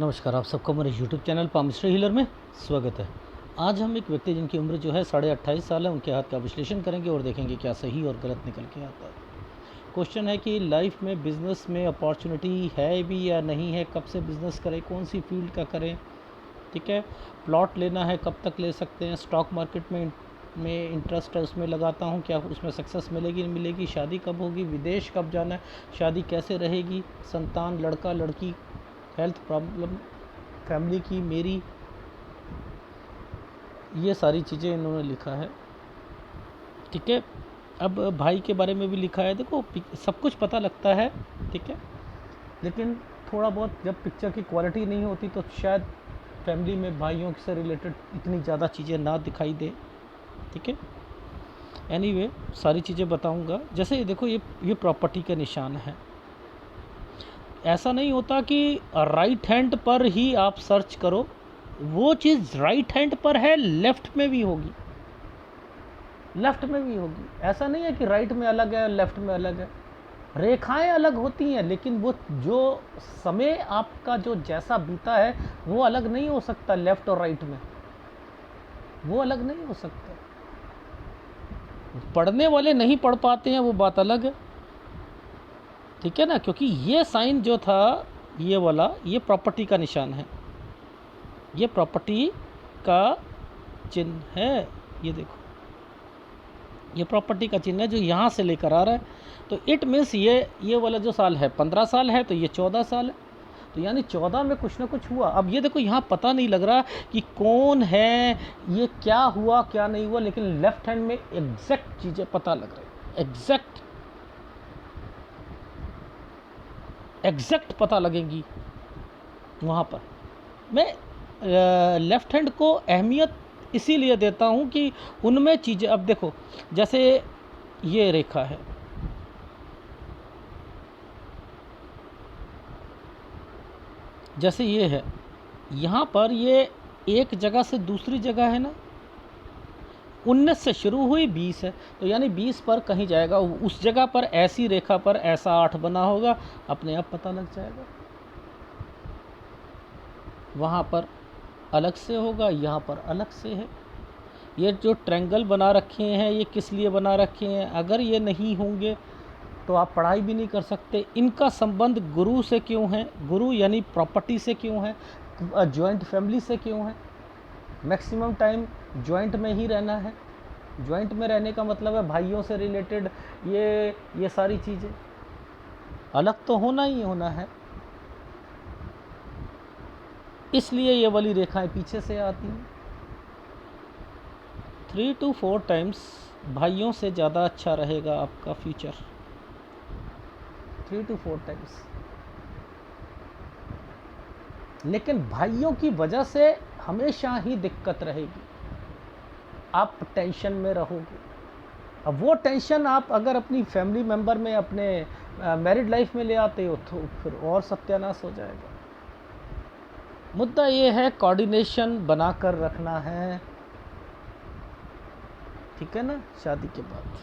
नमस्कार, आप सबका हमारे यूट्यूब चैनल पामिस्ट्री हीलर में स्वागत है। आज हम एक व्यक्ति जिनकी उम्र जो है 28.5 साल है, उनके हाथ का विश्लेषण करेंगे और देखेंगे क्या सही और गलत निकल के आता है। क्वेश्चन है कि लाइफ में बिज़नेस में अपॉर्चुनिटी है भी या नहीं है, कब से बिज़नेस करें, कौन सी फील्ड का करें, ठीक है। प्लॉट लेना है, कब तक ले सकते हैं, स्टॉक मार्केट में इंटरेस्ट है, उसमें लगाता हूँ, क्या उसमें सक्सेस मिलेगी नहीं मिलेगी, शादी कब होगी, विदेश कब जाना है, शादी कैसे रहेगी, संतान, लड़का लड़की, हेल्थ प्रॉब्लम, फैमिली की, मेरी, ये सारी चीज़ें इन्होंने लिखा है, ठीक है। अब भाई के बारे में भी लिखा है। देखो सब कुछ पता लगता है, ठीक है, लेकिन थोड़ा बहुत जब पिक्चर की क्वालिटी नहीं होती तो शायद फैमिली में भाइयों से रिलेटेड इतनी ज़्यादा चीज़ें ना दिखाई दे, ठीक है। एनीवे सारी चीज़ें बताऊंगा। जैसे ये देखो, ये प्रॉपर्टी के निशान है। ऐसा नहीं होता कि राइट हैंड पर ही आप सर्च करो, वो चीज़ राइट हैंड पर है, लेफ़्ट में भी होगी, लेफ़्ट में भी होगी। ऐसा नहीं है कि राइट में अलग है लेफ़्ट में अलग है, रेखाएं अलग होती हैं, लेकिन वो जो समय आपका जो जैसा बीता है वो अलग नहीं हो सकता। लेफ़्ट और राइट में वो अलग नहीं हो सकता। पढ़ने वाले नहीं पढ़ पाते हैं, वो बात अलग है, ठीक है ना। क्योंकि ये साइन जो था, ये वाला, ये प्रॉपर्टी का निशान है, ये प्रॉपर्टी का चिन्ह है। ये देखो, ये प्रॉपर्टी का चिन्ह है जो यहाँ से लेकर आ रहा है। तो इट मीन्स ये वाला जो साल है 15 साल है, तो ये 14 साल है, तो यानी 14 में कुछ ना कुछ हुआ। अब ये देखो, यहाँ पता नहीं लग रहा कि कौन है, ये क्या हुआ क्या नहीं हुआ, लेकिन लेफ्ट हैंड में एग्जैक्ट चीज़ें पता लग रही, एग्जैक्ट पता लगेंगी वहाँ पर। मैं लेफ़्ट हैंड को अहमियत इसीलिए देता हूँ कि उनमें चीज़ें, अब देखो जैसे ये रेखा है, जैसे ये है, यहाँ पर ये एक जगह से दूसरी जगह है ना, 19 से शुरू हुई 20 है, तो यानी 20 पर कहीं जाएगा, उस जगह पर ऐसी रेखा पर ऐसा 8 बना होगा, अपने आप पता लग जाएगा। वहाँ पर अलग से होगा, यहाँ पर अलग से है। ये जो ट्रायंगल बना रखे हैं, ये किस लिए बना रखे हैं? अगर ये नहीं होंगे तो आप पढ़ाई भी नहीं कर सकते। इनका संबंध गुरु से क्यों है? गुरु यानी प्रॉपर्टी से क्यों है? जॉइंट फैमिली से क्यों है? मैक्सिमम टाइम जॉइंट में ही रहना है। जॉइंट में रहने का मतलब है भाइयों से रिलेटेड ये सारी चीज़ें, अलग तो होना ही होना है। इसलिए ये वाली रेखाएं पीछे से आती हैं। 3 to 4 टाइम्स भाइयों से ज़्यादा अच्छा रहेगा आपका फ्यूचर, 3 to 4 टाइम्स। लेकिन भाइयों की वजह से हमेशा ही दिक्कत रहेगी, आप टेंशन में रहोगे। अब वो टेंशन आप अगर अपनी फैमिली मेम्बर में, अपने मैरिड लाइफ में ले आते हो तो फिर और सत्यानाश हो जाएगा। मुद्दा ये है, कोऑर्डिनेशन बना कर रखना है, ठीक है ना, शादी के बाद।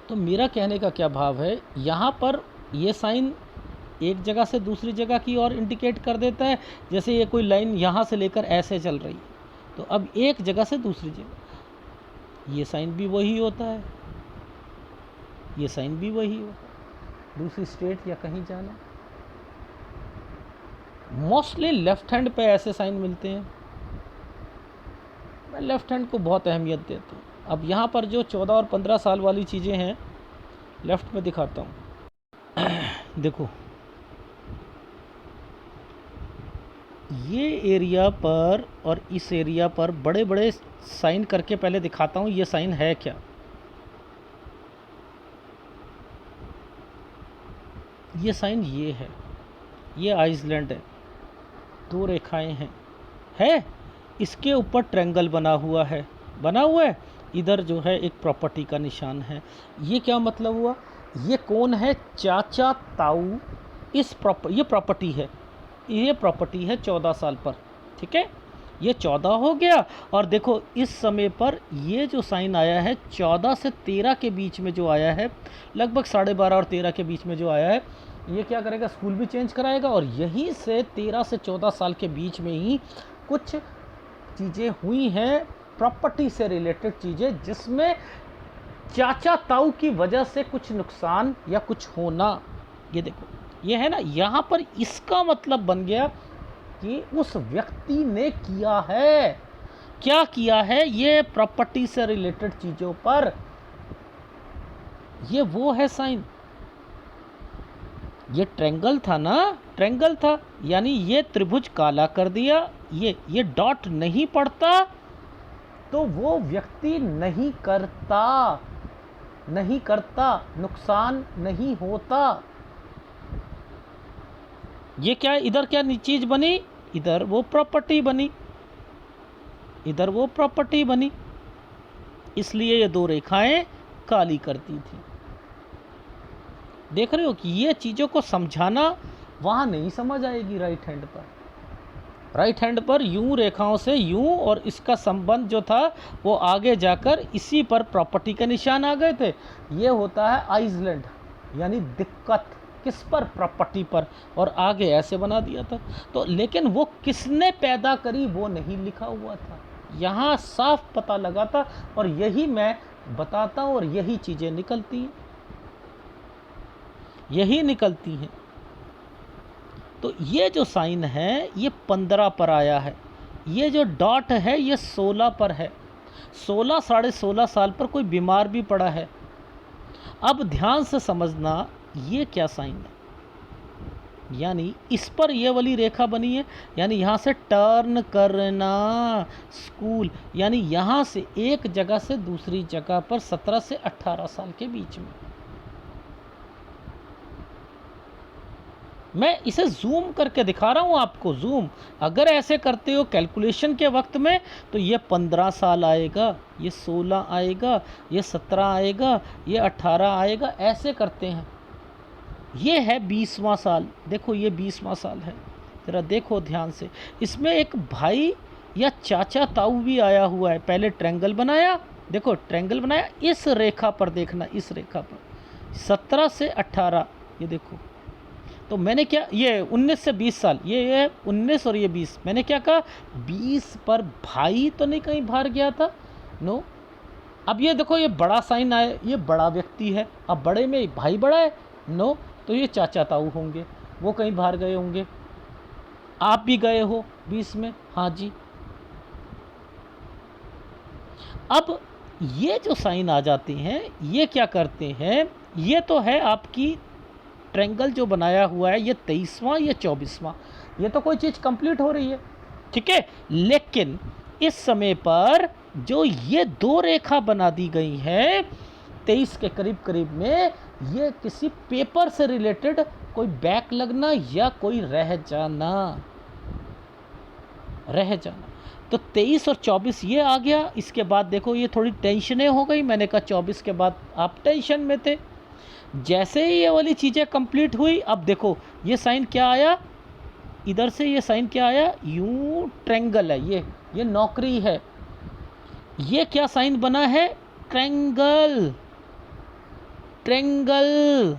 तो मेरा कहने का क्या भाव है, यहाँ पर ये साइन एक जगह से दूसरी जगह की ओर इंडिकेट कर देता है। जैसे ये कोई लाइन यहाँ से लेकर ऐसे चल रही है, तो अब एक जगह से दूसरी जगह, ये साइन भी वही होता है, ये साइन भी वही होता है, दूसरी स्टेट या कहीं जाना। मोस्टली लेफ्ट हैंड पे ऐसे साइन मिलते हैं। मैं लेफ्ट हैंड को बहुत अहमियत देता हूँ। अब यहाँ पर जो 14 और 15 साल वाली चीज़ें हैं, लेफ्ट में दिखाता हूँ। देखो ये एरिया पर और इस एरिया पर बड़े बड़े साइन करके पहले दिखाता हूँ ये साइन है क्या। ये साइन ये है, ये आइसलैंड है, 2 रेखाएं हैं, इसके ऊपर ट्रायंगल बना हुआ है, इधर जो है एक प्रॉपर्टी का निशान है। ये क्या मतलब हुआ? ये कौन है? चाचा ताऊ। ये प्रॉपर्टी है, ये प्रॉपर्टी है 14 साल पर, ठीक है, ये 14 हो गया। और देखो इस समय पर ये जो साइन आया है 14 से 13 के बीच में जो आया है, लगभग 12.5 और 13 के बीच में जो आया है, ये क्या करेगा, स्कूल भी चेंज कराएगा। और यहीं से 13 से 14 साल के बीच में ही कुछ चीज़ें हुई हैं प्रॉपर्टी से रिलेटेड चीज़ें, जिसमें चाचा ताऊ की वजह से कुछ नुकसान या कुछ होना। ये देखो, ये है ना, यहाँ पर इसका मतलब बन गया कि उस व्यक्ति ने किया है, क्या किया है, ये प्रॉपर्टी से रिलेटेड चीज़ों पर, ये वो है साइन। ये ट्रायंगल था ना, ट्रायंगल था, यानी ये त्रिभुज काला कर दिया, ये डॉट नहीं पड़ता तो वो व्यक्ति नहीं करता, नुकसान नहीं होता। ये क्या, इधर क्या चीज बनी, इधर वो प्रॉपर्टी बनी, इधर वो प्रॉपर्टी बनी, इसलिए ये दो रेखाएं काली करती थी। देख रहे हो कि ये चीज़ों को समझाना वहाँ नहीं समझ आएगी राइट हैंड पर। राइट हैंड पर यूं रेखाओं से यूं, और इसका संबंध जो था वो आगे जाकर इसी पर प्रॉपर्टी के निशान आ गए थे। ये होता है आइसलैंड, यानी दिक्कत किस पर, प्रॉपर्टी पर, और आगे ऐसे बना दिया था। तो लेकिन वो किसने पैदा करी वो नहीं लिखा हुआ था, यहाँ साफ पता लगा था। और यही मैं बताता हूँ, और यही चीज़ें निकलती हैं, यही निकलती हैं। तो ये जो साइन है ये 15 पर आया है, ये जो डॉट है ये 16 पर है। 16 साढ़े 16 साल पर कोई बीमार भी पड़ा है। अब ध्यान से समझना ये क्या साइन है, यानी इस पर ये वाली रेखा बनी है, यानी यहाँ से टर्न करना स्कूल, यानी यहाँ से एक जगह से दूसरी जगह पर 17 से 18 साल के बीच में। मैं इसे जूम करके दिखा रहा हूँ आपको, जूम। अगर ऐसे करते हो कैलकुलेशन के वक्त में तो ये 15 साल आएगा, ये 16 आएगा, ये 17 आएगा, ये 18 आएगा, ऐसे करते हैं। ये है 20वां साल, देखो ये 20वां साल है, ज़रा देखो ध्यान से। इसमें एक भाई या चाचा ताऊ भी आया हुआ है। पहले ट्रायंगल बनाया, देखो ट्रायंगल बनाया, इस रेखा पर देखना, इस रेखा पर 17 से 18, ये देखो। तो मैंने क्या, ये 19 से 20 साल, ये 19 और ये 20, मैंने क्या कहा, 20 पर भाई तो नहीं कहीं बाहर गया था, नो। अब ये देखो, ये बड़ा साइन आया, ये बड़ा व्यक्ति है, अब बड़े में भाई बड़ा है, नो। तो ये चाचा ताऊ होंगे, वो कहीं बाहर गए होंगे। आप भी गए हो 20 में, हाँ जी। अब ये जो साइन आ जाते हैं, ये क्या करते हैं, ये तो है आपकी ट्रायंगल जो बनाया हुआ है, ये 23वां, ये 24वां, ये तो कोई चीज़ कंप्लीट हो रही है, ठीक है। लेकिन इस समय पर जो ये दो रेखा बना दी गई है 23 के करीब करीब में, ये किसी पेपर से रिलेटेड कोई बैक लगना या कोई रह जाना, रह जाना। तो 23 और 24 ये आ गया। इसके बाद देखो ये थोड़ी टेंशनें हो गई, मैंने कहा 24 के बाद आप टेंशन में थे। जैसे ही ये वाली चीज़ें कंप्लीट हुई, अब देखो ये साइन क्या आया, इधर से ये साइन क्या आया, यूं ट्रायंगल है, ये नौकरी है। ये क्या साइन बना है, ट्रायंगल, ट्रायंगल,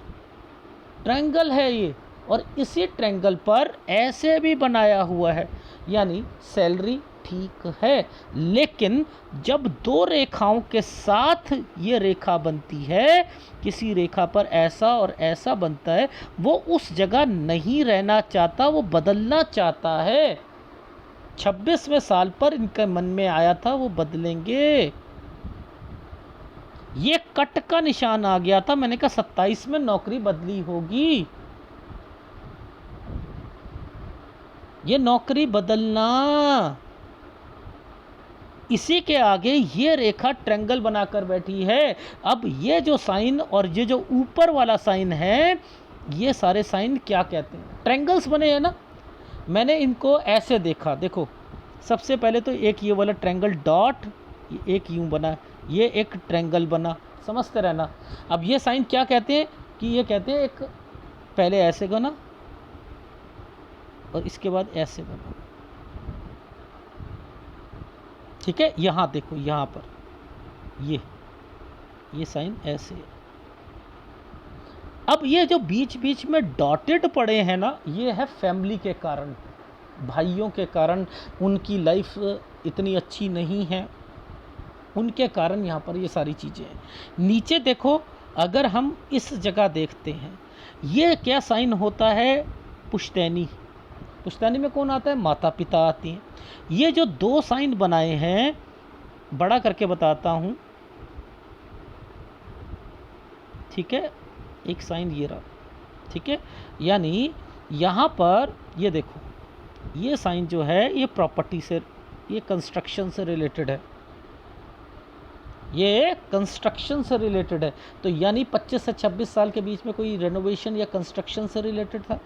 ट्रायंगल है ये। और इसी ट्रायंगल पर ऐसे भी बनाया हुआ है, यानी सैलरी ठीक है। लेकिन जब दो रेखाओं के साथ ये रेखा बनती है, किसी रेखा पर ऐसा और ऐसा बनता है, वो उस जगह नहीं रहना चाहता, वो बदलना चाहता है। 26वें साल पर इनके मन में आया था वो बदलेंगे। ये कट का निशान आ गया था, मैंने कहा 27 में नौकरी बदली होगी। ये नौकरी बदलना, इसी के आगे ये रेखा ट्रायंगल बनाकर बैठी है। अब ये जो साइन और ये जो ऊपर वाला साइन है, ये सारे साइन क्या कहते हैं, ट्रायंगल्स बने हैं ना। मैंने इनको ऐसे देखा, देखो सबसे पहले तो एक ये वाला ट्रायंगल डॉट, एक यूं बना, ये एक ट्रायंगल बना, समझते रहना। अब ये साइन क्या कहते हैं कि ये कहते हैं एक पहले ऐसे बना और इसके बाद ऐसे बना, ठीक है। यहाँ देखो, यहाँ पर ये साइन ऐसे है। अब ये जो बीच बीच में डॉटेड पड़े हैं ना, ये है फैमिली के कारण, भाइयों के कारण, उनकी लाइफ इतनी अच्छी नहीं है, उनके कारण यहाँ पर ये सारी चीज़ें हैं। नीचे देखो, अगर हम इस जगह देखते हैं, ये क्या साइन होता है, पुश्तैनी। पुश्तैनी में कौन आता है, माता पिता आती हैं। ये जो दो साइन बनाए हैं, बड़ा करके बताता हूँ, ठीक है, एक साइन ये रहा, ठीक है, यानी यहाँ पर ये देखो, ये साइन जो है ये प्रॉपर्टी से, ये कंस्ट्रक्शन से रिलेटेड है, ये कंस्ट्रक्शन से रिलेटेड है। तो यानी 25 से 26 साल के बीच में कोई रेनोवेशन या कंस्ट्रक्शन से रिलेटेड था।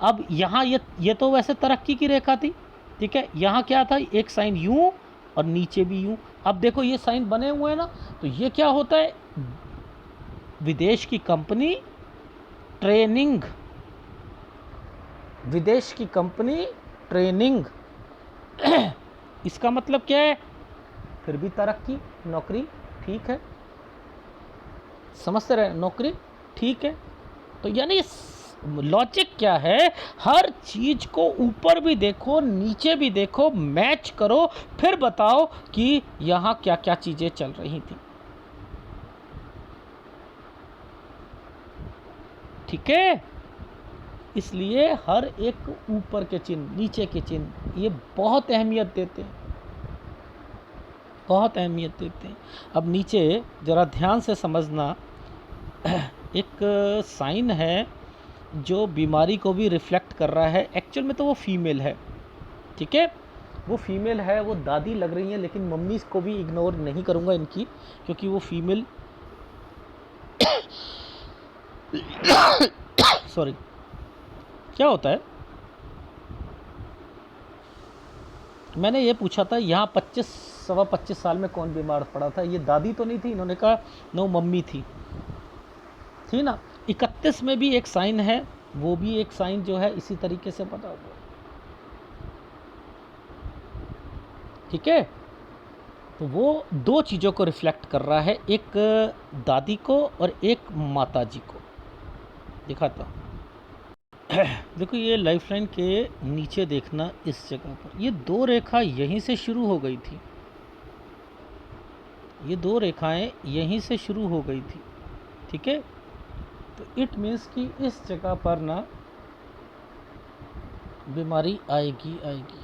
अब यहाँ ये तो वैसे तरक्की की रेखा थी, ठीक है, यहाँ क्या था, एक साइन यूं और नीचे भी यूं। अब देखो ये साइन बने हुए हैं ना, तो ये क्या होता है, विदेश की कंपनी ट्रेनिंग, विदेश की कंपनी ट्रेनिंग इसका मतलब क्या है, फिर भी तरक्की, नौकरी ठीक है, समझते रहे, नौकरी ठीक है। तो यानी लॉजिक क्या है, हर चीज को ऊपर भी देखो नीचे भी देखो, मैच करो, फिर बताओ कि यहाँ क्या क्या चीजें चल रही थी, ठीक है। इसलिए हर एक ऊपर के चिन्ह, नीचे के चिन्ह, ये बहुत अहमियत देते हैं, बहुत अहमियत देते हैं। अब नीचे ज़रा ध्यान से समझना, एक साइन है जो बीमारी को भी रिफ्लेक्ट कर रहा है। एक्चुअल में तो वो फीमेल है, ठीक है, वो फीमेल है, वो दादी लग रही हैं, लेकिन मम्मी को भी इग्नोर नहीं करूँगा इनकी, क्योंकि वो फीमेल सॉरी, क्या होता है, मैंने ये पूछा था यहाँ 25 साल में कौन बीमार पड़ा था, ये दादी तो नहीं थी, इन्होंने कहा नो मम्मी थी ना। 31 में भी एक साइन है, वो भी एक साइन जो है इसी तरीके से बता दो, ठीक है। तो वो दो चीज़ों को रिफ्लेक्ट कर रहा है, एक दादी को और एक माता जी को। दिखाता हूँ देखो ये लाइफ लाइन के नीचे देखना, इस जगह पर ये दो रेखा यहीं से शुरू हो गई थी, ये दो रेखाएं यहीं से शुरू हो गई थी, ठीक है। तो इट मीन्स कि इस जगह पर ना बीमारी आएगी आएगी।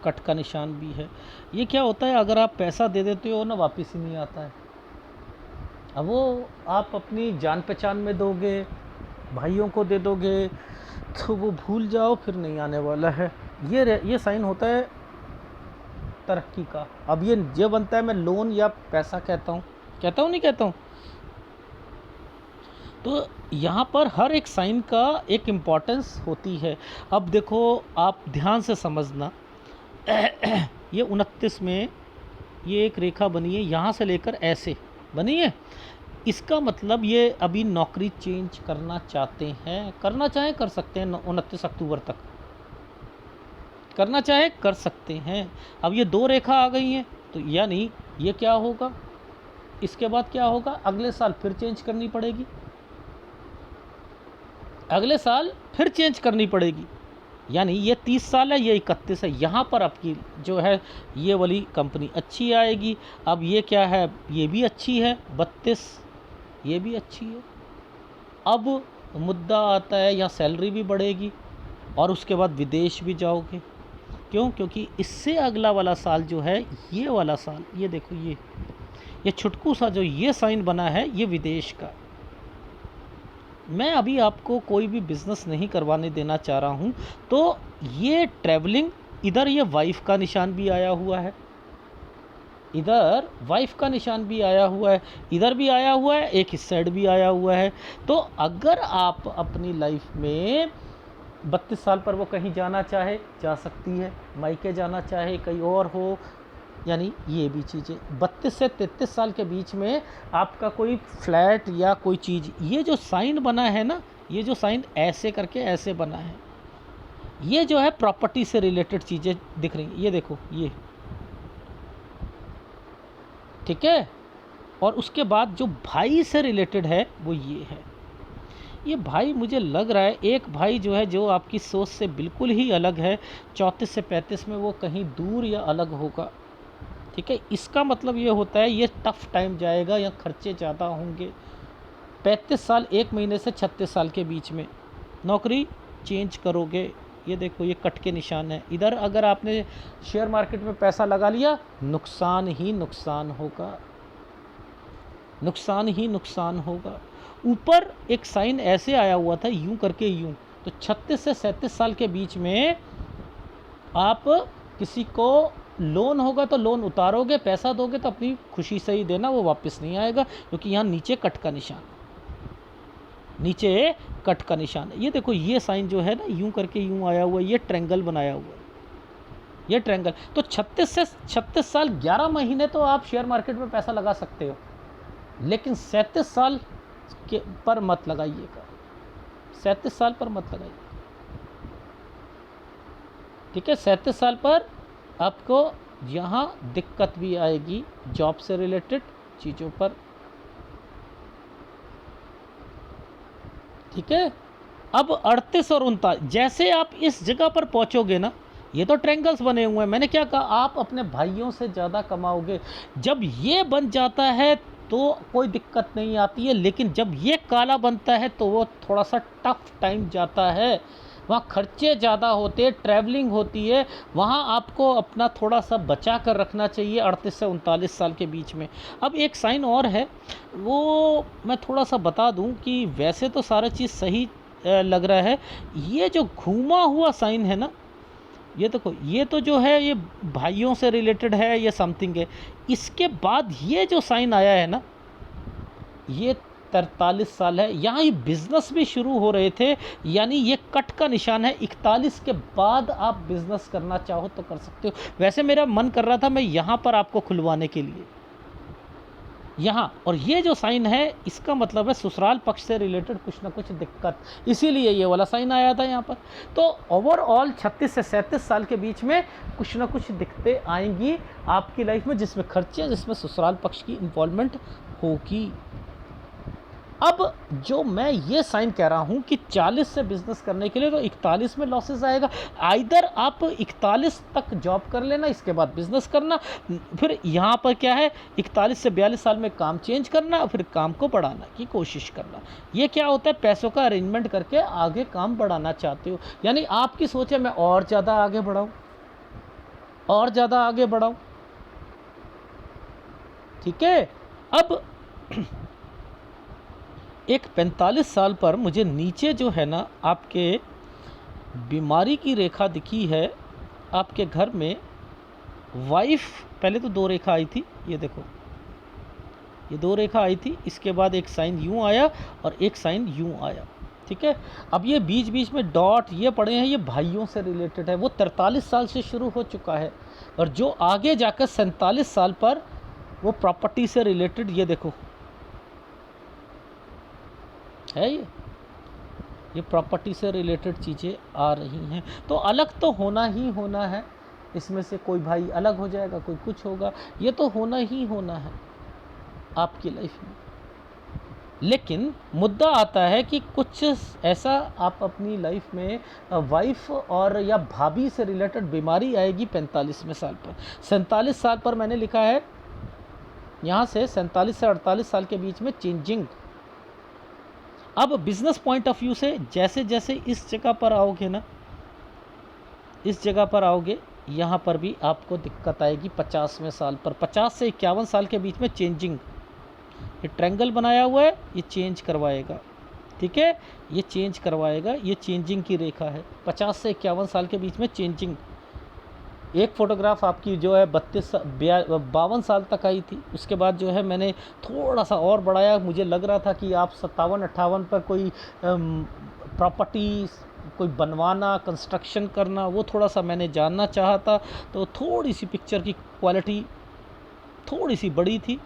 कट का निशान भी है। ये क्या होता है, अगर आप पैसा दे देते हो ना, वापस ही नहीं आता है। अब वो आप अपनी जान पहचान में दोगे, भाइयों को दे दोगे, तो वो भूल जाओ, फिर नहीं आने वाला है। ये साइन होता है तरक्की का। अब ये बनता है, मैं लोन या पैसा कहता हूँ नहीं कहता हूँ। तो यहाँ पर हर एक साइन का एक इम्पॉर्टेंस होती है। अब देखो आप ध्यान से समझना, ये 29 में ये एक रेखा बनी है, यहाँ से लेकर ऐसे बनी है। इसका मतलब ये अभी नौकरी चेंज करना चाहते हैं, करना चाहें कर सकते हैं, 29 अक्टूबर तक करना चाहे कर सकते हैं। अब ये दो रेखा आ गई हैं, तो यानी ये क्या होगा, इसके बाद क्या होगा, अगले साल फिर चेंज करनी पड़ेगी, अगले साल फिर चेंज करनी पड़ेगी। यानी ये 30 साल है, ये 31 है। यहाँ पर आपकी जो है ये वाली कंपनी अच्छी आएगी। अब ये क्या है, ये भी अच्छी है, 32, ये भी अच्छी है। अब मुद्दा आता है, यहाँ सैलरी भी बढ़ेगी और उसके बाद विदेश भी जाओगे। क्यों? क्योंकि इससे अगला वाला साल जो है, ये वाला साल, ये देखो ये छुटकू सा जो ये साइन बना है, ये विदेश का। मैं अभी आपको कोई भी बिज़नेस नहीं करवाने देना चाह रहा हूँ। तो ये ट्रैवलिंग, इधर ये वाइफ का निशान भी आया हुआ है, इधर वाइफ का निशान भी आया हुआ है, इधर भी आया हुआ है, एक इस साइड भी आया हुआ है। तो अगर आप अपनी लाइफ में 32 साल पर वो कहीं जाना चाहे जा सकती है, मायके जाना चाहे कहीं और हो, यानी ये भी चीज़ें 32 से 33 साल के बीच में आपका कोई फ्लैट या कोई चीज़, ये जो साइन बना है ना, ये जो साइन ऐसे करके ऐसे बना है, ये जो है प्रॉपर्टी से रिलेटेड चीज़ें दिख रही हैं। ये देखो ये, ठीक है। और उसके बाद जो भाई से रिलेटेड है वो ये है, ये भाई मुझे लग रहा है एक भाई जो है, जो आपकी सोच से बिल्कुल ही अलग है, 34 से 35 में वो कहीं दूर या अलग होगा। ठीक है, इसका मतलब ये होता है ये टफ टाइम जाएगा या खर्चे ज़्यादा होंगे। 35 साल 1 महीने से 36 साल के बीच में नौकरी चेंज करोगे। ये देखो, ये कट के निशान है। इधर अगर आपने शेयर मार्केट में पैसा लगा लिया, नुकसान ही नुकसान होगा, नुकसान ही नुकसान होगा। ऊपर एक साइन ऐसे आया हुआ था, यूं करके यूं, तो 36 से 37 साल के बीच में आप किसी को लोन होगा तो लोन उतारोगे, पैसा दोगे तो अपनी खुशी से ही देना, वो वापस नहीं आएगा, क्योंकि यहाँ नीचे कट का निशान, नीचे कट का निशान है। ये देखो, ये साइन जो है ना, यूं करके यूं आया हुआ है, ये ट्रायंगल बनाया हुआ है, ये ट्रायंगल। तो 36 से 36 साल 11 महीने तो आप शेयर मार्केट में पैसा लगा सकते हो, लेकिन 37 साल के पर मत लगाइएगा, 37 साल पर मत लगाइए। ठीक है, 37 साल पर आपको यहाँ दिक्कत भी आएगी जॉब से रिलेटेड चीज़ों पर। ठीक है, अब 38 और 39, जैसे आप इस जगह पर पहुँचोगे ना, ये तो ट्रायंगल्स बने हुए हैं, मैंने क्या कहा, आप अपने भाइयों से ज़्यादा कमाओगे। जब ये बन जाता है तो कोई दिक्कत नहीं आती है, लेकिन जब ये काला बनता है तो वो थोड़ा सा टफ टाइम जाता है, वहाँ खर्चे ज़्यादा होते हैं, ट्रैवलिंग होती है, वहाँ आपको अपना थोड़ा सा बचा कर रखना चाहिए 38 से 39 साल के बीच में। अब एक साइन और है, वो मैं थोड़ा सा बता दूं कि वैसे तो सारा चीज़ सही लग रहा है, ये जो घूमा हुआ साइन है ना, ये देखो, ये तो जो है ये भाइयों से रिलेटेड है, ये समथिंग है। इसके बाद ये जो साइन आया है ना, ये 43 साल है, यहाँ ये बिज़नेस भी शुरू हो रहे थे, यानी ये कट का निशान है। 41 के बाद आप बिज़नेस करना चाहो तो कर सकते हो। वैसे मेरा मन कर रहा था मैं यहाँ पर आपको खुलवाने के लिए, यहाँ, और ये जो साइन है इसका मतलब है ससुराल पक्ष से रिलेटेड कुछ ना कुछ दिक्कत, इसीलिए ये वाला साइन आया था यहाँ पर। तो ओवरऑल 36 से 37 साल के बीच में कुछ ना कुछ दिक्कतें आएंगी आपकी लाइफ में, जिसमें खर्चे, जिसमें ससुराल पक्ष की इन्वॉल्वमेंट होगी। अब जो मैं ये साइन कह रहा हूँ कि 40 से बिजनेस करने के लिए, तो 41 में लॉसेस आएगा। आइदर आप 41 तक जॉब कर लेना, इसके बाद बिजनेस करना, फिर यहाँ पर क्या है, 41 से 42 साल में काम चेंज करना, फिर काम को बढ़ाना की कोशिश करना। ये क्या होता है, पैसों का अरेंजमेंट करके आगे काम बढ़ाना चाहते हो, यानी आपकी सोच है मैं और ज़्यादा आगे बढ़ाऊँ, और ज़्यादा आगे बढ़ाऊँ। ठीक है, अब एक 45 साल पर मुझे नीचे जो है ना आपके बीमारी की रेखा दिखी है, आपके घर में वाइफ, पहले तो 2 रेखा आई थी, ये देखो, ये 2 रेखा आई थी, इसके बाद एक साइन यूं आया और एक साइन यूं आया। ठीक है, अब ये बीच बीच में डॉट ये पड़े हैं, ये भाइयों से रिलेटेड है, वो 43 साल से शुरू हो चुका है, और जो आगे जाकर 47 साल पर वो प्रॉपर्टी से रिलेटेड, ये देखो है, ये प्रॉपर्टी से रिलेटेड चीज़ें आ रही हैं। तो अलग तो होना ही होना है, इसमें से कोई भाई अलग हो जाएगा, कोई कुछ होगा, ये तो होना ही होना है आपकी लाइफ में। लेकिन मुद्दा आता है कि कुछ ऐसा आप अपनी लाइफ में वाइफ और या भाभी से रिलेटेड बीमारी आएगी 45वें साल पर। 47 साल पर मैंने लिखा है, यहाँ से 47 से 48 साल के बीच में चेंजिंग। अब बिजनेस पॉइंट ऑफ व्यू से जैसे जैसे इस जगह पर आओगे ना, इस जगह पर आओगे, यहाँ पर भी आपको दिक्कत आएगी 50वें साल पर। 50 से 51 साल के बीच में चेंजिंग, ये ट्रायंगल बनाया हुआ है, ये चेंज करवाएगा। ठीक है, ये चेंज करवाएगा, ये चेंजिंग की रेखा है। 50 से 51 साल के बीच में चेंजिंग। एक फ़ोटोग्राफ आपकी जो है 52 साल तक आई थी, उसके बाद जो है मैंने थोड़ा सा और बढ़ाया। मुझे लग रहा था कि आप 57-58 पर कोई प्रॉपर्टी कोई बनवाना, कंस्ट्रक्शन करना, वो थोड़ा सा मैंने जानना चाहा था, तो थोड़ी सी पिक्चर की क्वालिटी थोड़ी सी बड़ी थी।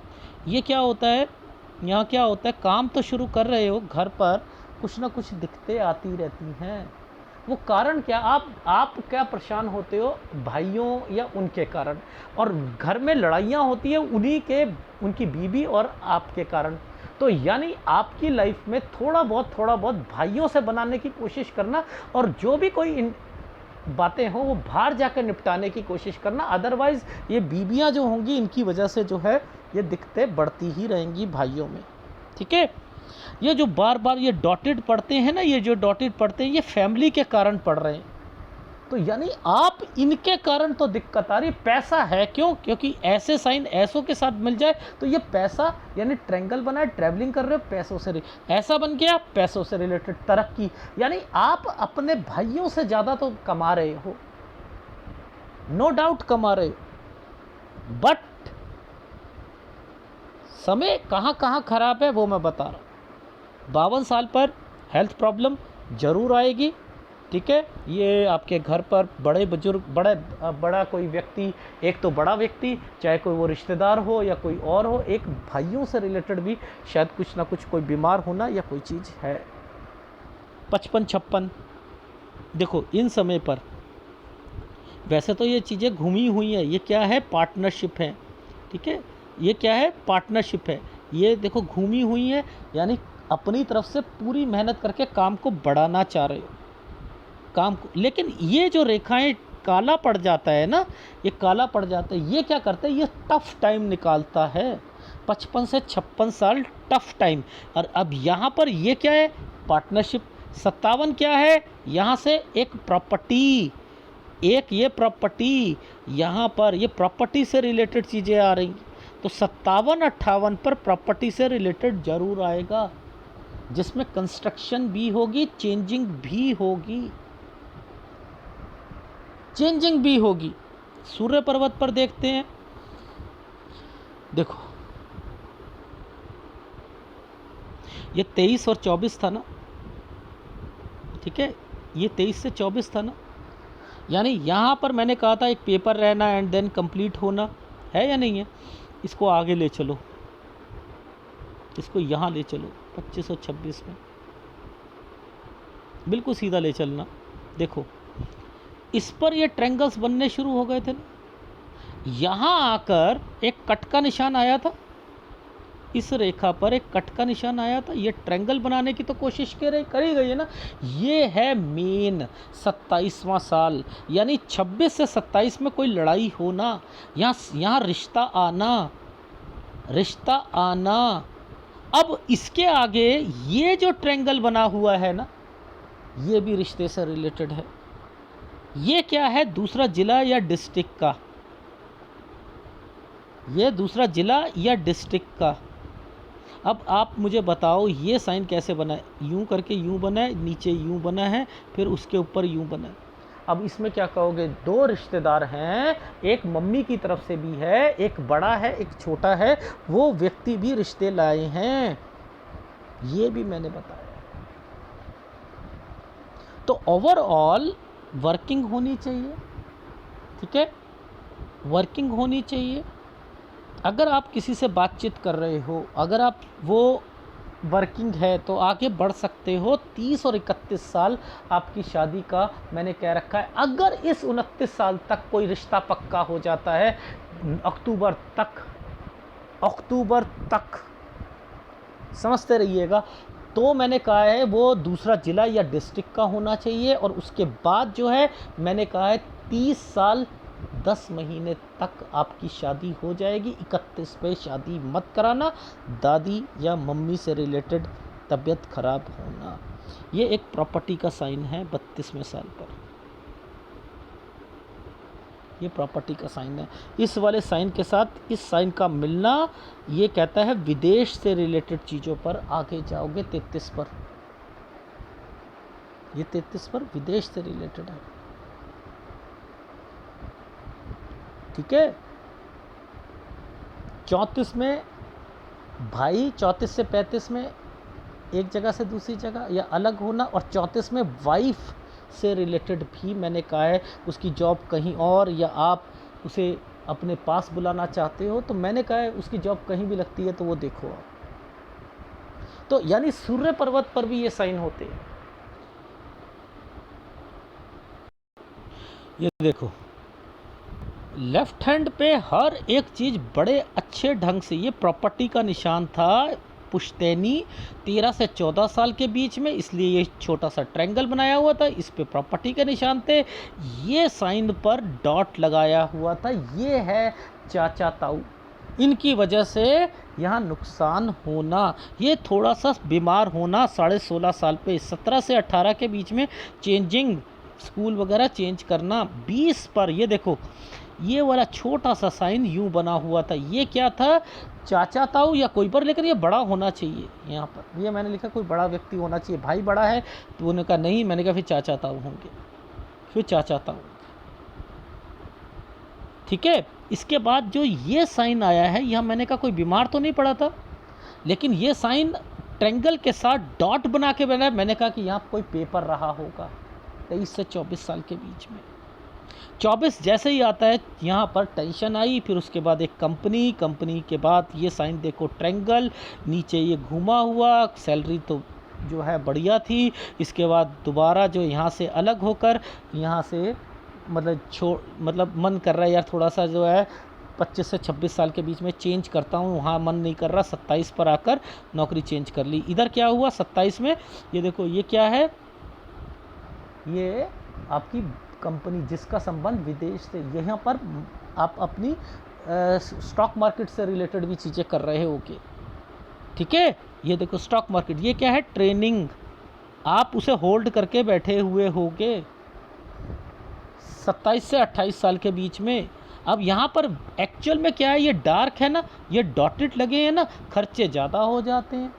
ये क्या होता है, यहाँ क्या होता है, काम तो शुरू कर रहे हो, घर पर कुछ ना कुछ दिक्कतें आती रहती हैं। वो कारण क्या, आप क्या परेशान होते हो, भाइयों या उनके कारण, और घर में लड़ाइयाँ होती है उन्हीं के, उनकी बीवी और आपके कारण। तो यानी आपकी लाइफ में थोड़ा बहुत भाइयों से बनाने की कोशिश करना, और जो भी कोई बातें हों वो बाहर जाकर निपटाने की कोशिश करना। अदरवाइज़ ये बीबियाँ जो होंगी इनकी वजह से जो है ये दिक्कतें बढ़ती ही रहेंगी भाइयों में। ठीक है, ये जो बार बार ये डॉटेड पढ़ते हैं ना, ये जो डॉटेड पढ़ते हैं ये फैमिली के कारण पढ़ रहे हैं। तो यानी आप इनके कारण तो दिक्कत आ रही। पैसा है क्यों? क्योंकि ऐसे साइन ऐसों के साथ मिल जाए तो ये पैसा, यानी ट्रायंगल बना है, ट्रैवलिंग कर रहे हो पैसों से, ऐसा बन गया पैसों से रिलेटेड तरक्की। यानी आप अपने भाइयों से ज़्यादा तो कमा रहे हो, नो डाउट कमा रहे हो, बट समय कहाँ कहाँ खराब है वो मैं बता रहा हूँ। 52 साल पर हेल्थ प्रॉब्लम जरूर आएगी। ठीक है, ये आपके घर पर बड़े बुजुर्ग, बड़ा कोई व्यक्ति, एक तो बड़ा व्यक्ति, चाहे कोई वो रिश्तेदार हो या कोई और हो, एक भाइयों से रिलेटेड भी शायद कुछ ना कुछ कोई बीमार होना या कोई चीज़ है। 55-56 देखो इन समय पर वैसे तो ये चीज़ें घूमी हुई हैं, ये क्या है? पार्टनरशिप है। ठीक है, ये क्या है? पार्टनरशिप है। ये देखो घूमी हुई है, यानी अपनी तरफ से पूरी मेहनत करके काम को बढ़ाना चाह रहे हो, काम को। लेकिन ये जो रेखाएं काला पड़ जाता है ना, ये काला पड़ जाता है, ये क्या करता है? ये टफ टाइम निकालता है। 55 से 56 साल टफ टाइम। और अब यहाँ पर ये क्या है? पार्टनरशिप। 57 क्या है? यहाँ से एक प्रॉपर्टी, एक ये प्रॉपर्टी, यहाँ पर ये प्रॉपर्टी से रिलेटेड चीज़ें आ रही। तो 57-58 पर प्रॉपर्टी से रिलेटेड जरूर आएगा, जिसमें कंस्ट्रक्शन भी होगी, चेंजिंग भी होगी, चेंजिंग भी होगी। सूर्य पर्वत पर देखते हैं, देखो ये 23 और 24 था ना। ठीक है, ये 23 से 24 था ना, यानी यहाँ पर मैंने कहा था एक पेपर रहना एंड देन कंप्लीट होना, है या नहीं है? इसको आगे ले चलो, इसको यहाँ ले चलो 25 और 26 में, बिल्कुल सीधा ले चलना। देखो इस पर ये ट्रायंगल्स बनने शुरू हो गए थे ना, यहाँ आकर एक कट का निशान आया था, इस रेखा पर एक कट का निशान आया था। ये ट्रायंगल बनाने की तो कोशिश करी गई है ना। ये है मेन 27वां साल, यानी 26 से 27 में कोई लड़ाई होना, यहाँ रिश्ता आना, रिश्ता आना। अब इसके आगे ये जो ट्रायंगल बना हुआ है ना, ये भी रिश्ते से रिलेटेड है। ये क्या है? दूसरा जिला या डिस्ट्रिक्ट का, ये दूसरा जिला या डिस्ट्रिक्ट का। अब आप मुझे बताओ ये साइन कैसे बना है? यूं करके यूं बना है, नीचे यूं बना है, फिर उसके ऊपर यूं बना है। अब इसमें क्या कहोगे? दो रिश्तेदार हैं, एक मम्मी की तरफ से भी है, एक बड़ा है एक छोटा है, वो व्यक्ति भी रिश्ते लाए हैं, ये भी मैंने बताया। तो ओवरऑल वर्किंग होनी चाहिए। ठीक है, वर्किंग होनी चाहिए। अगर आप किसी से बातचीत कर रहे हो, अगर आप वो वर्किंग है तो आगे बढ़ सकते हो। 30 और 31 साल आपकी शादी का मैंने कह रखा है। अगर इस 29 साल तक कोई रिश्ता पक्का हो जाता है, अक्टूबर तक समझते रहिएगा, तो मैंने कहा है वो दूसरा जिला या डिस्ट्रिक्ट का होना चाहिए। और उसके बाद जो है मैंने कहा है 30 साल 10 महीने तक आपकी शादी हो जाएगी। 31 पे शादी मत कराना। दादी या मम्मी से रिलेटेड तबीयत खराब होना, ये एक प्रॉपर्टी का साइन है 32वें साल पर, ये प्रॉपर्टी का साइन है। इस वाले साइन के साथ इस साइन का मिलना ये कहता है विदेश से रिलेटेड चीज़ों पर आगे जाओगे। 33 पर, ये 33 पर विदेश से रिलेटेड है। ठीक है, 34 में भाई, 34 से 35 में एक जगह से दूसरी जगह या अलग होना, और 34 में वाइफ से रिलेटेड भी मैंने कहा है, उसकी जॉब कहीं और या आप उसे अपने पास बुलाना चाहते हो, तो मैंने कहा है उसकी जॉब कहीं भी लगती है तो वो देखो आप। तो यानी सूर्य पर्वत पर भी ये साइन होते हैं। ये देखो लेफ्ट हैंड पे हर एक चीज़ बड़े अच्छे ढंग से, ये प्रॉपर्टी का निशान था पुश्तैनी 13 से 14 साल के बीच में, इसलिए ये छोटा सा ट्रायंगल बनाया हुआ था, इस पे प्रॉपर्टी के निशान थे, ये साइन पर डॉट लगाया हुआ था, ये है चाचा ताऊ। इनकी वजह से यहाँ नुकसान होना, ये थोड़ा सा बीमार होना 16.5 साल पे, 17 से 18 के बीच में चेंजिंग स्कूल वगैरह चेंज करना, 20 पर ये देखो ये वाला छोटा सा साइन यूं बना हुआ था, ये क्या था, चाचा ताऊ या कोई पर, लेकिन ये बड़ा होना चाहिए यहाँ पर, ये मैंने लिखा कोई बड़ा व्यक्ति होना चाहिए, भाई बड़ा है तो उन्होंने कहा नहीं, मैंने कहा फिर चाचा ताऊ होंगे, फिर चाचा ताऊ। ठीक है, इसके बाद जो ये साइन आया है, यहाँ मैंने कहा कोई बीमार तो नहीं पड़ा था, लेकिन ये साइन ट्रायंगल के साथ डॉट बना के बनाया, मैंने कहा कि यहाँ कोई पेपर रहा होगा 23 से 24 साल के बीच में। 24 जैसे ही आता है यहाँ पर टेंशन आई, फिर उसके बाद एक कंपनी के बाद ये साइन देखो ट्रायंगल, नीचे ये घुमा हुआ, सैलरी तो जो है बढ़िया थी, इसके बाद दोबारा जो यहाँ से अलग होकर यहाँ से मतलब मन कर रहा है यार थोड़ा सा जो है 25 से 26 साल के बीच में चेंज करता हूँ, वहाँ मन नहीं कर रहा, 27 पर आकर नौकरी चेंज कर ली। इधर क्या हुआ 27 में, ये देखो ये क्या है, ये आपकी कंपनी जिसका संबंध विदेश से, यहाँ पर आप अपनी स्टॉक मार्केट से रिलेटेड भी चीज़ें कर रहे होगे। ठीक है, ये देखो स्टॉक मार्केट, ये क्या है ट्रेनिंग, आप उसे होल्ड करके बैठे हुए होगे 27 से 28 साल के बीच में। अब यहाँ पर एक्चुअल में क्या है, ये डार्क है ना, ये डॉटेड लगे हैं ना, खर्चे ज़्यादा हो जाते हैं,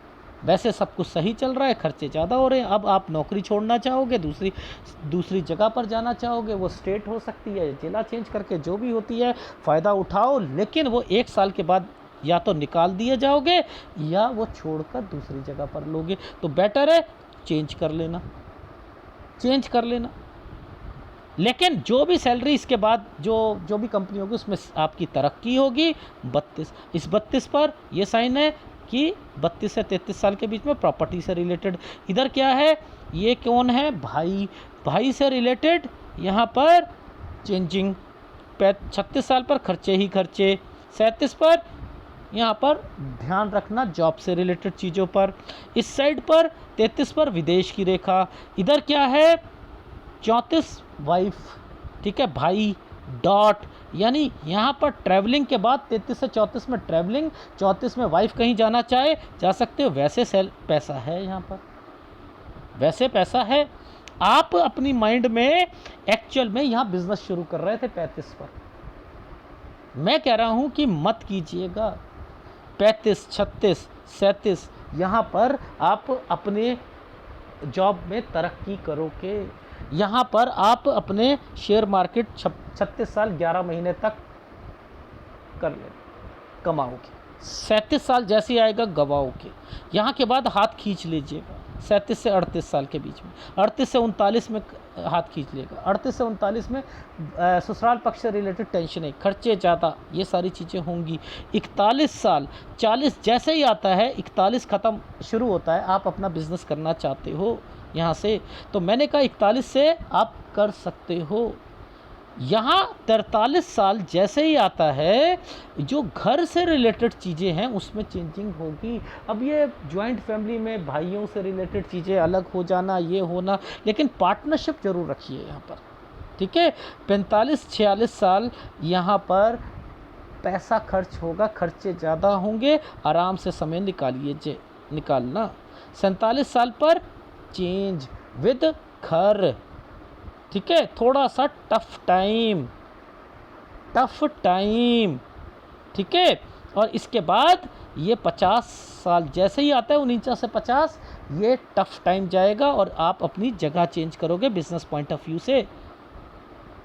वैसे सब कुछ सही चल रहा है, खर्चे ज़्यादा हो रहे हैं। अब आप नौकरी छोड़ना चाहोगे, दूसरी जगह पर जाना चाहोगे, वो स्टेट हो सकती है, जिला चेंज करके जो भी होती है, फ़ायदा उठाओ, लेकिन वो 1 साल के बाद या तो निकाल दिए जाओगे या वो छोड़कर दूसरी जगह पर लोगे, तो बेटर है चेंज कर लेना। लेकिन जो भी सैलरी इसके बाद जो भी कंपनी होगी उसमें आपकी तरक्की होगी। 32, इस 32 पर ये साइन है कि 32 से 33 साल के बीच में प्रॉपर्टी से रिलेटेड। इधर क्या है, ये कौन है, भाई से रिलेटेड, यहाँ पर चेंजिंग। 36 साल पर खर्चे ही खर्चे, 37 पर यहाँ पर ध्यान रखना जॉब से रिलेटेड चीज़ों पर। इस साइड पर 33 पर विदेश की रेखा। इधर क्या है 34 वाइफ, ठीक है, भाई डॉट, यानी यहाँ पर ट्रैवलिंग के बाद 33 से 34 में ट्रैवलिंग, 34 में वाइफ कहीं जाना चाहे जा सकते हो, वैसे पैसा है यहाँ पर, वैसे पैसा है। आप अपनी माइंड में एक्चुअल में यहाँ बिजनेस शुरू कर रहे थे 35 पर, मैं कह रहा हूँ कि मत कीजिएगा। 35, 36, 37 यहाँ पर आप अपने जॉब में तरक्की करोगे, यहाँ पर आप अपने शेयर मार्केट 36 साल 11 महीने तक कर ले कमाओगे, 37 साल जैसे ही आएगा गवाओगे। यहाँ के बाद हाथ खींच लीजिएगा 37 से 38 साल के बीच में, 38 से 39 में हाथ खींच लेगा, 38 से 39 में ससुराल पक्ष से रिलेटेड टेंशन है, खर्चे ज़्यादा, ये सारी चीज़ें होंगी। 41 साल 40 जैसे ही आता है, 41 ख़त्म शुरू होता है, आप अपना बिजनेस करना चाहते हो यहाँ से, तो मैंने कहा 41 से आप कर सकते हो। यहाँ 43 साल जैसे ही आता है, जो घर से रिलेटेड चीज़ें हैं उसमें चेंजिंग होगी। अब ये जॉइंट फैमिली में भाइयों से रिलेटेड चीज़ें अलग हो जाना, ये होना, लेकिन पार्टनरशिप ज़रूर रखिए यहाँ पर, ठीक है। 45-46 साल यहाँ पर पैसा खर्च होगा, खर्चे ज़्यादा होंगे, आराम से समय निकालना। 47 साल पर चेंज विद घर, ठीक है, थोड़ा सा टफ टाइम, ठीक है। और इसके बाद ये 50 साल जैसे ही आता है, 49 से 50, ये टफ टाइम जाएगा और आप अपनी जगह चेंज करोगे बिजनेस पॉइंट ऑफ व्यू से।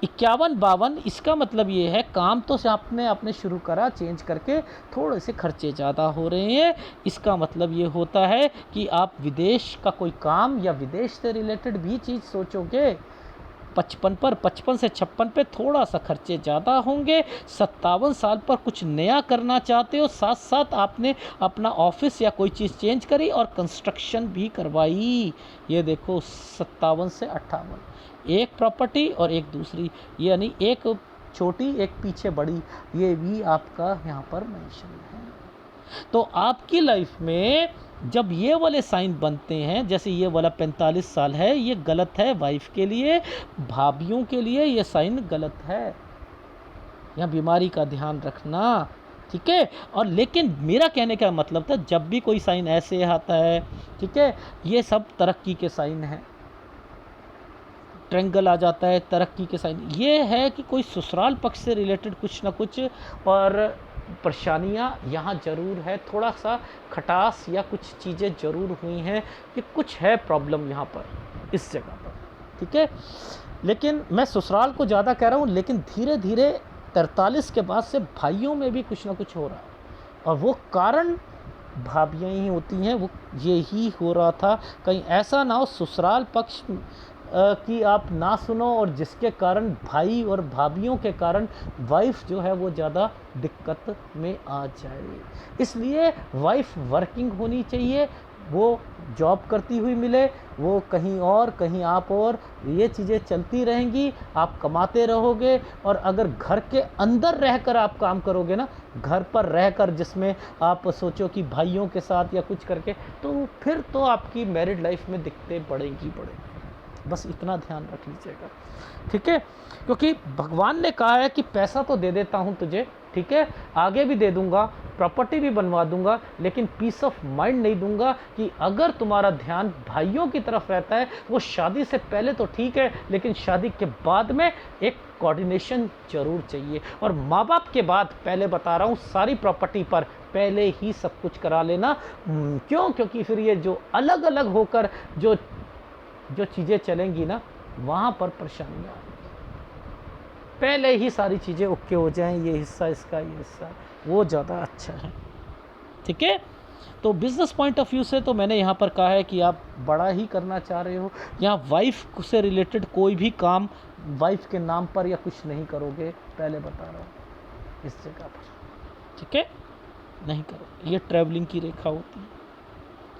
51-52 इसका मतलब ये है काम तो आपने अपने शुरू करा, चेंज करके थोड़े से खर्चे ज़्यादा हो रहे हैं, इसका मतलब ये होता है कि आप विदेश का कोई काम या विदेश से रिलेटेड भी चीज़ सोचोगे। 55 से 56 पे थोड़ा सा खर्चे ज़्यादा होंगे। 57 साल पर कुछ नया करना चाहते हो, साथ साथ आपने अपना ऑफिस या कोई चीज़ चेंज करी और कंस्ट्रक्शन भी करवाई। ये देखो 57 से 58, एक प्रॉपर्टी और एक दूसरी, यानी एक छोटी एक पीछे बड़ी, ये भी आपका यहाँ पर मेंशन है। तो आपकी लाइफ में जब ये वाले साइन बनते हैं, जैसे ये वाला 45 साल है, ये गलत है वाइफ के लिए, भाभीियों के लिए ये साइन गलत है। यहाँ बीमारी का ध्यान रखना, ठीक है। और लेकिन मेरा कहने का मतलब था, जब भी कोई साइन ऐसे आता है, ठीक है, ये सब तरक्की के साइन हैं। ट्रेंगल आ जाता है, तरक्की के साइन। ये है कि कोई ससुराल पक्ष से रिलेटेड कुछ ना कुछ और परेशानियाँ यहाँ ज़रूर है, थोड़ा सा खटास या कुछ चीज़ें ज़रूर हुई हैं कि कुछ है प्रॉब्लम यहाँ पर, इस जगह पर, ठीक है। लेकिन मैं ससुराल को ज़्यादा कह रहा हूँ, लेकिन धीरे धीरे 43 के बाद से भाइयों में भी कुछ ना कुछ हो रहा है, और वो कारण भाभियाँ ही होती हैं। वो यही हो रहा था, कहीं ऐसा ना हो ससुराल पक्ष कि आप ना सुनो, और जिसके कारण भाई और भाभीियों के कारण वाइफ जो है वो ज़्यादा दिक्कत में आ जाए। इसलिए वाइफ वर्किंग होनी चाहिए, वो जॉब करती हुई मिले, वो कहीं और कहीं आप, और ये चीज़ें चलती रहेंगी, आप कमाते रहोगे। और अगर घर के अंदर रहकर आप काम करोगे ना, घर पर रहकर, जिसमें आप सोचो कि भाइयों के साथ या कुछ करके, तो फिर तो आपकी मैरिड लाइफ में दिक्कतें बढ़ेंगी। बस इतना ध्यान रख लीजिएगा, ठीक है। क्योंकि भगवान ने कहा है कि पैसा तो दे देता हूँ तुझे, ठीक है, आगे भी दे दूंगा, प्रॉपर्टी भी बनवा दूंगा, लेकिन पीस ऑफ माइंड नहीं दूंगा। कि अगर तुम्हारा ध्यान भाइयों की तरफ रहता है, वो शादी से पहले तो ठीक है, लेकिन शादी के बाद में एक कोऑर्डिनेशन जरूर चाहिए। और माँ बाप के बाद, पहले बता रहा हूँ, सारी प्रॉपर्टी पर पहले ही सब कुछ करा लेना। क्यों? क्योंकि फिर ये जो अलग अलग होकर जो चीज़ें चलेंगी ना, वहाँ पर परेशानियाँ आएंगी। पहले ही सारी चीज़ें ओके हो जाएं, ये हिस्सा इसका, ये हिस्सा, वो ज़्यादा अच्छा है, ठीक है। तो बिज़नेस पॉइंट ऑफ व्यू से तो मैंने यहाँ पर कहा है कि आप बड़ा ही करना चाह रहे हो। यहाँ वाइफ से रिलेटेड कोई भी काम वाइफ के नाम पर या कुछ नहीं करोगे, पहले बता रहा हूँ इस जगह पर, ठीक है, नहीं करो। ये ट्रैवलिंग की रेखा होती है,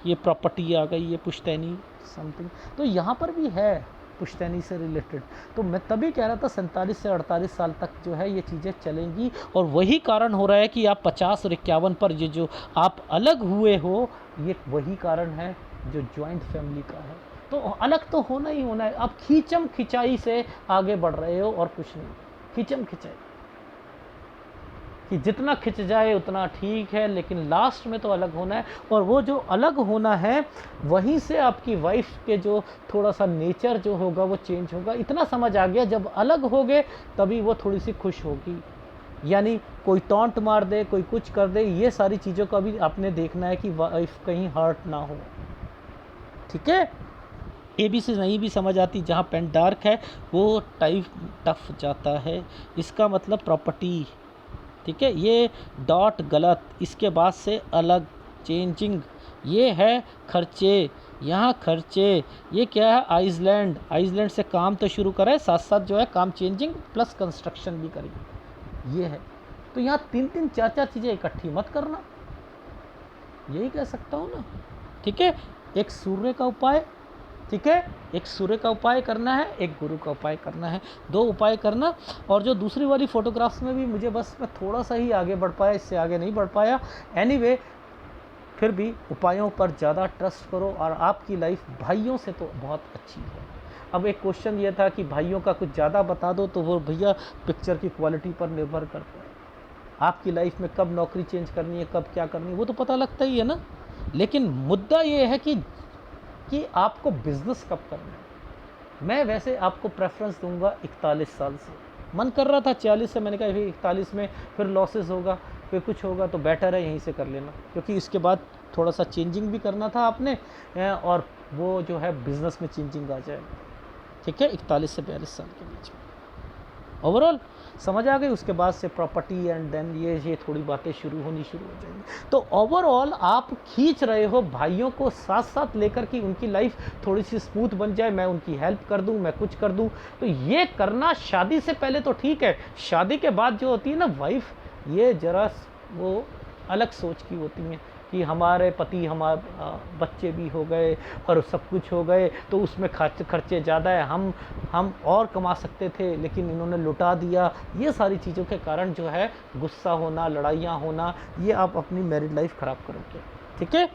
ये प्रॉपर्टी आ गई, ये पुश्तैनी समथिंग, तो यहाँ पर भी है पुश्तैनी से रिलेटेड। तो मैं तभी कह रहा था 47 से 48 साल तक जो है ये चीज़ें चलेंगी। और वही कारण हो रहा है कि आप 50 और 51 पर ये जो आप अलग हुए हो, ये वही कारण है जो जॉइंट फैमिली का है। तो अलग तो होना ही होना है। आप खींचम खिंचाई से आगे बढ़ रहे हो और कुछ नहीं, खींचम खिंचाई कि जितना खिंच जाए उतना ठीक है, लेकिन लास्ट में तो अलग होना है। और वो जो अलग होना है, वहीं से आपकी वाइफ के जो थोड़ा सा नेचर जो होगा वो चेंज होगा। इतना समझ आ गया, जब अलग होगे तभी वो थोड़ी सी खुश होगी। यानी कोई टॉन्ट मार दे, कोई कुछ कर दे, ये सारी चीज़ों का भी आपने देखना है कि वाइफ कहीं हर्ट ना हो, ठीक है। ABC नहीं भी समझ आती, जहाँ पेन डार्क है वो टाइप टफ जाता है, इसका मतलब प्रॉपर्टी, ठीक है। ये डॉट गलत, इसके बाद से अलग, चेंजिंग, ये है खर्चे, यहाँ खर्चे, ये क्या है, आइसलैंड, आइसलैंड से काम तो शुरू करें, साथ साथ जो है काम चेंजिंग प्लस कंस्ट्रक्शन भी करेंगे, ये है। तो यहाँ 3-3 4-4 चीज़ें इकट्ठी मत करना, यही कह सकता हूँ ना, ठीक है। एक सूर्य का उपाय, ठीक है, एक सूर्य का उपाय करना है, एक गुरु का उपाय करना है, 2 उपाय करना। और जो दूसरी वाली फोटोग्राफ्स में भी मुझे बस मैं थोड़ा सा ही आगे बढ़ पाया, इससे आगे नहीं बढ़ पाया। एनीवे, फिर भी उपायों पर ज़्यादा ट्रस्ट करो और आपकी लाइफ भाइयों से तो बहुत अच्छी है। अब एक क्वेश्चन ये था कि भाइयों का कुछ ज़्यादा बता दो, तो वो भैया पिक्चर की क्वालिटी पर निर्भर करता है। आपकी लाइफ में कब नौकरी चेंज करनी है, कब क्या करनी है, वो तो पता लगता ही है ना। लेकिन मुद्दा ये है कि आपको बिजनेस कब करना है। मैं वैसे आपको प्रेफरेंस दूंगा 41 साल से। मन कर रहा था 40 से, मैंने कहा 41 में फिर लॉसेस होगा, फिर कुछ होगा, तो बेटर है यहीं से कर लेना, क्योंकि इसके बाद थोड़ा सा चेंजिंग भी करना था आपने, और वो जो है बिजनेस में चेंजिंग आ जाएगा, ठीक है। 41 से 42 साल के बीच में ओवरऑल समझ आ गई। उसके बाद से प्रॉपर्टी एंड देन ये थोड़ी बातें शुरू हो जाएंगी। तो ओवरऑल आप खींच रहे हो भाइयों को साथ साथ लेकर कि उनकी लाइफ थोड़ी सी स्मूथ बन जाए, मैं उनकी हेल्प कर दूं, मैं कुछ कर दूं। तो ये करना शादी से पहले तो ठीक है, शादी के बाद जो होती है ना वाइफ, ये जरा वो अलग सोच की होती हैं कि हमारे पति बच्चे भी हो गए और सब कुछ हो गए, तो उसमें खर्चे ज़्यादा है, हम और कमा सकते थे लेकिन इन्होंने लुटा दिया। ये सारी चीज़ों के कारण जो है गुस्सा होना, लड़ाइयाँ होना, ये आप अपनी मैरिड लाइफ ख़राब करोगे। ठीक है,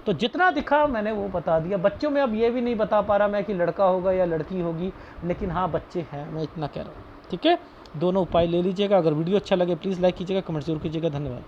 तो जितना दिखा मैंने वो बता दिया। बच्चों में अब ये भी नहीं बता पा रहा मैं कि लड़का होगा या लड़की होगी, लेकिन हाँ बच्चे हैं, मैं इतना कह रहा हूँ। ठीक है, दोनों उपाय ले लीजिएगा। अगर वीडियो अच्छा लगे प्लीज़ लाइक कीजिएगा, कमेंट जरूर कीजिएगा। धन्यवाद।